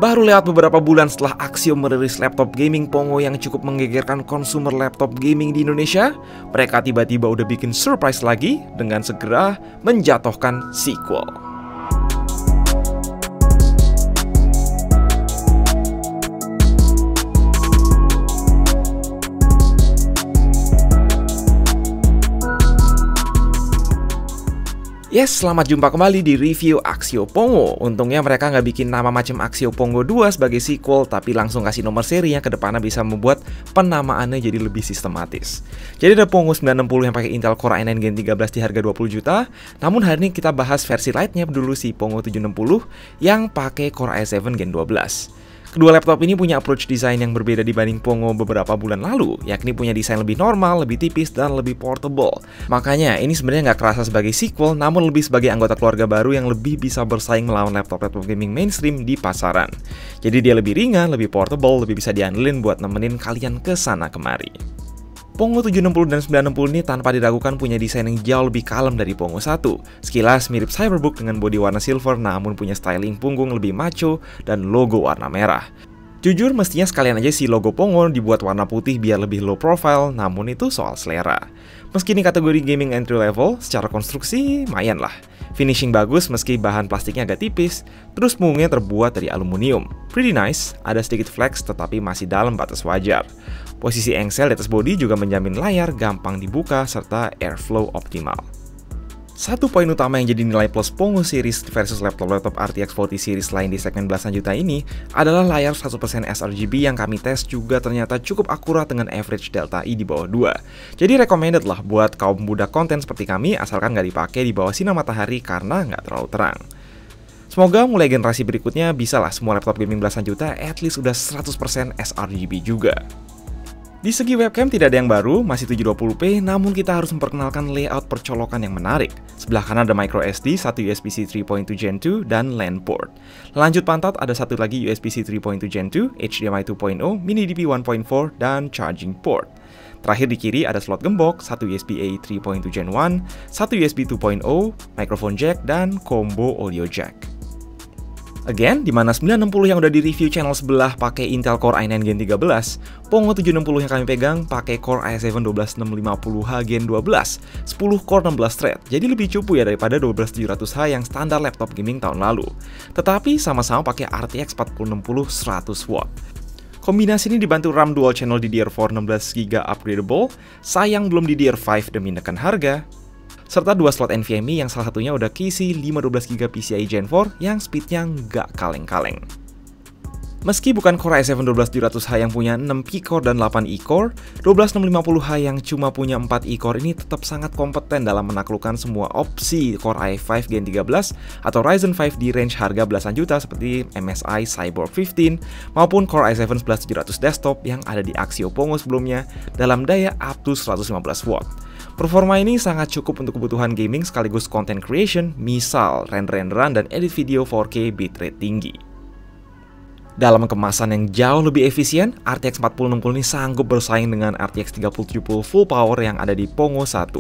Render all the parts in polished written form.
Baru lewat beberapa bulan setelah Axio merilis laptop gaming Pongo yang cukup menggegerkan konsumer laptop gaming di Indonesia, mereka tiba-tiba udah bikin surprise lagi dengan segera menjatuhkan sequel. Yes, selamat jumpa kembali di review Axio Pongo. Untungnya mereka nggak bikin nama macam Axio Pongo 2 sebagai sequel, tapi langsung kasih nomor seri yang kedepannya bisa membuat penamaannya jadi lebih sistematis. Jadi ada Pongo 960 yang pakai Intel Core i9 Gen 13 di harga 20 juta. Namun hari ini kita bahas versi lightnya dulu, si Pongo 760 yang pakai Core i7 Gen 12. Kedua laptop ini punya approach desain yang berbeda dibanding Pongo beberapa bulan lalu, yakni punya desain lebih normal, lebih tipis, dan lebih portable. Makanya ini sebenarnya nggak kerasa sebagai sequel, namun lebih sebagai anggota keluarga baru yang lebih bisa bersaing melawan laptop-laptop gaming mainstream di pasaran. Jadi dia lebih ringan, lebih portable, lebih bisa diandelin buat nemenin kalian ke sana kemari. Pongo 760 dan 960 ini tanpa diragukan punya desain yang jauh lebih kalem dari Pongo 1. Sekilas mirip Cyberbook dengan bodi warna silver, namun punya styling punggung lebih macho dan logo warna merah. Jujur mestinya sekalian aja si logo Pongo dibuat warna putih biar lebih low profile, namun itu soal selera. Meski ini kategori gaming entry level, secara konstruksi lumayan lah. Finishing bagus meski bahan plastiknya agak tipis, terus punggungnya terbuat dari aluminium. Pretty nice, ada sedikit flex tetapi masih dalam batas wajar. Posisi engsel di atas bodi juga menjamin layar gampang dibuka serta airflow optimal. Satu poin utama yang jadi nilai plus Pongo series versus laptop-laptop RTX 40 series lain di segmen belasan juta ini adalah layar 100% sRGB yang kami tes juga ternyata cukup akurat dengan average delta I di bawah 2. Jadi recommended lah buat kaum muda konten seperti kami asalkan nggak dipakai di bawah sinar matahari karena nggak terlalu terang. Semoga mulai generasi berikutnya bisalah semua laptop gaming belasan juta at least udah 100% sRGB juga. Di segi webcam tidak ada yang baru, masih 720p, namun kita harus memperkenalkan layout percolokan yang menarik. Sebelah kanan ada microSD, satu USB-C 3.2 Gen 2, dan LAN port. Lanjut pantat ada satu lagi USB-C 3.2 Gen 2, HDMI 2.0, mini DP 1.4, dan charging port. Terakhir di kiri ada slot gembok, satu USB-A 3.2 Gen 1, satu USB 2.0, microphone jack, dan combo audio jack. Again, di mana 960 yang udah di review channel sebelah pakai Intel Core i9 Gen 13, Pongo 760 yang kami pegang pakai Core i7 12650H Gen 12, 10 core 16 thread, jadi lebih cupu ya daripada 12700H yang standar laptop gaming tahun lalu. Tetapi sama-sama pakai RTX 4060 100W. Kombinasi ini dibantu RAM dual channel DDR4 16GB upgradable, sayang belum DDR5 demi menekan harga, serta dua slot NVMe yang salah satunya udah keisi 512GB PCIe Gen 4 yang speednya nggak kaleng-kaleng. Meski bukan Core i7 12700H yang punya 6 P-core dan 8 E-core, 12650H yang cuma punya 4 E-core ini tetap sangat kompeten dalam menaklukkan semua opsi Core i5 Gen 13 atau Ryzen 5 di range harga belasan juta seperti MSI Cyborg 15 maupun Core i7 11700 desktop yang ada di Axio Pongo sebelumnya dalam daya up to 115W. Performa ini sangat cukup untuk kebutuhan gaming sekaligus content creation, misal render-renderan dan edit video 4K bitrate tinggi. Dalam kemasan yang jauh lebih efisien, RTX 4060 ini sanggup bersaing dengan RTX 3070 full power yang ada di Pongo 1.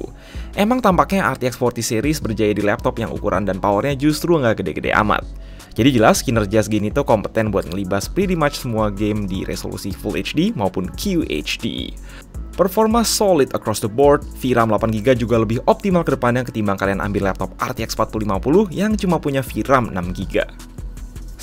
Emang tampaknya RTX 40 series berjaya di laptop yang ukuran dan powernya justru nggak gede-gede amat. Jadi jelas kinerja segini tuh kompeten buat ngelibas pretty much semua game di resolusi Full HD maupun QHD. Performa solid across the board, VRAM 8GB juga lebih optimal ke depannya ketimbang kalian ambil laptop RTX 4050 yang cuma punya VRAM 6GB.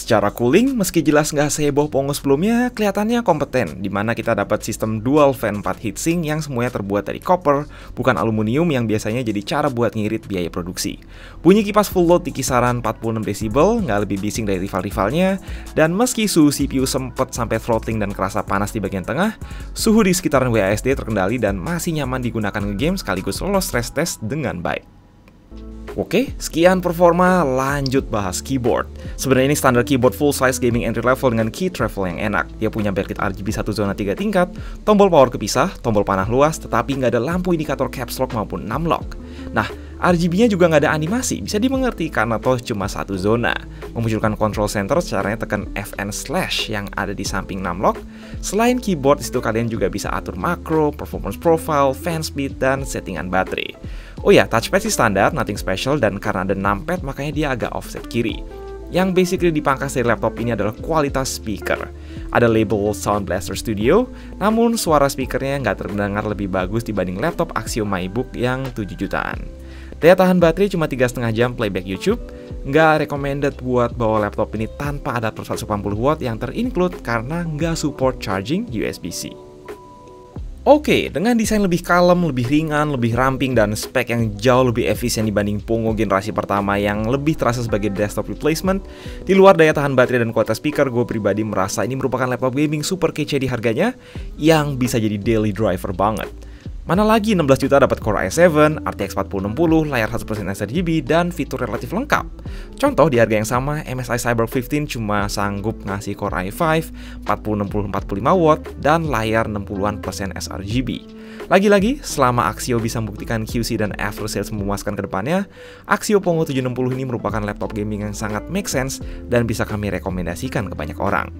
Secara cooling, meski jelas nggak seheboh Pongo sebelumnya, kelihatannya kompeten, dimana kita dapat sistem dual fan 4 heatsink yang semuanya terbuat dari copper, bukan aluminium yang biasanya jadi cara buat ngirit biaya produksi. Bunyi kipas full load di kisaran 46 desibel, nggak lebih bising dari rival-rivalnya, dan meski suhu CPU sempet sampai throttling dan kerasa panas di bagian tengah, suhu di sekitaran WASD terkendali dan masih nyaman digunakan nge-game sekaligus lolos stress test dengan baik. Oke, sekian performa, lanjut bahas keyboard. Sebenarnya ini standar keyboard full size gaming entry level dengan key travel yang enak. Dia punya backlit RGB 1 zona 3 tingkat, tombol power kepisah, tombol panah luas, tetapi nggak ada lampu indikator caps lock maupun numlock. Nah, RGB-nya juga nggak ada animasi, bisa dimengerti karena toh cuma satu zona. Memunculkan control center, caranya tekan FN/ yang ada di samping numlock. Selain keyboard, disitu kalian juga bisa atur makro, performance profile, fan speed, dan settingan baterai. Oh ya, touchpad sih standar, nothing special, dan karena ada numpad makanya dia agak offset kiri. Yang basically dipangkas dari laptop ini adalah kualitas speaker. Ada label Sound Blaster Studio, namun suara speakernya nggak terdengar lebih bagus dibanding laptop Axio MyBook yang 7 jutaan. Daya tahan baterai cuma 3,5 jam playback YouTube. Nggak recommended buat bawa laptop ini tanpa adapter 180 watt yang terinclude karena nggak support charging USB-C. Oke, dengan desain lebih kalem, lebih ringan, lebih ramping, dan spek yang jauh lebih efisien dibanding Pongo generasi pertama yang lebih terasa sebagai desktop replacement, di luar daya tahan baterai dan kualitas speaker, gue pribadi merasa ini merupakan laptop gaming super kece di harganya yang bisa jadi daily driver banget. Mana lagi 16 juta dapat Core i7, RTX 4060, layar 100% sRGB, dan fitur relatif lengkap. Contoh, di harga yang sama, MSI Cyberpunk 15 cuma sanggup ngasih Core i5, 4060 45 watt, dan layar 60% sRGB. Lagi-lagi, selama Axio bisa membuktikan QC dan after sales memuaskan ke depannya, Axio Pongo 760 ini merupakan laptop gaming yang sangat make sense dan bisa kami rekomendasikan ke banyak orang.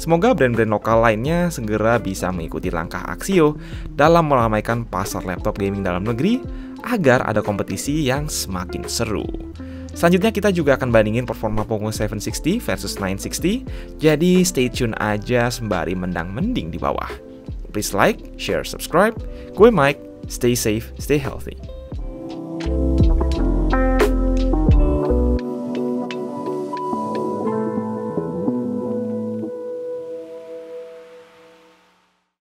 Semoga brand-brand lokal lainnya segera bisa mengikuti langkah Axio dalam meramaikan pasar laptop gaming dalam negeri agar ada kompetisi yang semakin seru. Selanjutnya kita juga akan bandingin performa Pongo 760 versus 960, jadi stay tune aja sembari mendang-mending di bawah. Please like, share, subscribe. Gue Mike, stay safe, stay healthy.